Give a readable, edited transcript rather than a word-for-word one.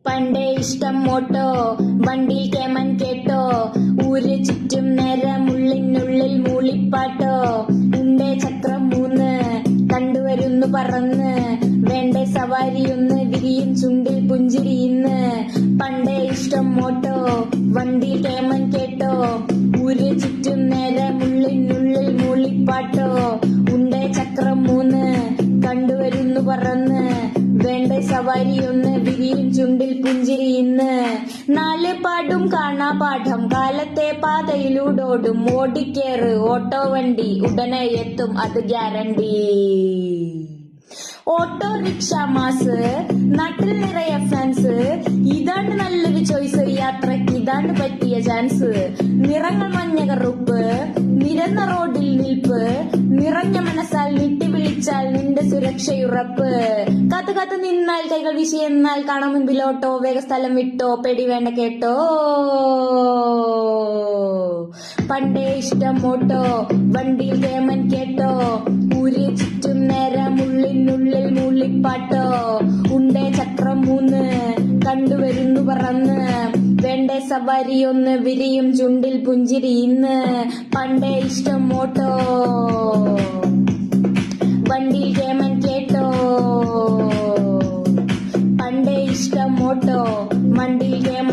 പണ്ടേ ഇഷ്ടം മോട്ടോ വണ്ടിയിൽ കേമൻ കേട്ടോ ഊര് ചുറ്റും നേരമുള്ളിനുള്ളിൽ മൂളിപ്പാട്ടോ ഉണ്ടേ ചക്രം 3 കണ്ടുവരുന്നു പറന്ന് വേണ്ടേ സവാരിയൊന്ന് വിരിയും ചുണ്ടിൽ പുഞ്ചിരി ഇന്ന് പണ്ടേ ഇഷ്ടം മോട്ടോ വണ്ടിയിൽ കേമൻ കേട്ടോ ഊര് ചുറ്റും നേരമുള്ളിനുള്ളിൽ മൂളിപ്പാട്ടോ ഉണ്ടേ ചക്രം 3 കണ്ടുവരുന്നു പറന്ന് വേണ്ടേ സവാരിയൊന്ന് വിരിയും ചുണ്ടിൽ പുഞ്ചിരി ഇന്ന് 4 പാടും കാണാ പാഠം കാലത്തെ പാതയിലൂടോടും ഓടിക്കേറ് ഓട്ടോ വണ്ടി ഉടനെ എത്തും അത് ഗ്യാരണ്ടി ഓട്ടോറിക്ഷ മാസ് നാട്ടിൽ നിറയെ ഫാൻസ് ഇതാണ് നല്ലൊരു ചോയ്സ് യാത്രയ്ക്ക് ഇതാണ് പറ്റിയ ചാൻസ് നിറങ്ങൾ മഞ്ഞ കറുപ്പ് നിരന്ന റോഡിൽ നിൽപ്പ് നിറഞ്ഞ മനസ്സാൽ നീട്ടി വിളിച്ചാൽ നിന്റെ സുരക്ഷയുറപ്പ് കാത്തു കാത്തു നിന്നാൽ കൈകൾ വീശി എന്നാൽ കാണാൻ മുൻപിൽ ഓട്ടോ വേഗ സ്ഥലം വിട്ടോ പേടി വേണ്ട കേട്ടോ പണ്ടേ ഇഷ്ടം ഓട്ടോ വണ്ടിയിൽ കേമൻ കേട്ടോ ഊരി ചുറ്റും നേരമുള്ളിനുള്ളിൽ മൂളിപ്പാട്ടോ ഉണ്ടേ ചക്രം 3 കണ്ടുവരുന്നു പറന്ന് വേണ്ടേ സവാരിയൊന്ന് വിരിയും ചുണ്ടിൽ പുഞ്ചിരി ഇന്ന് പണ്ടേ ഇഷ്ടം ഓട്ടോ വണ്ടിയിൽ കേമൻ കേട്ടോ പണ്ടേ ഇഷ്ടം ഓട്ടോ വണ്ടിയിൽ കേമൻ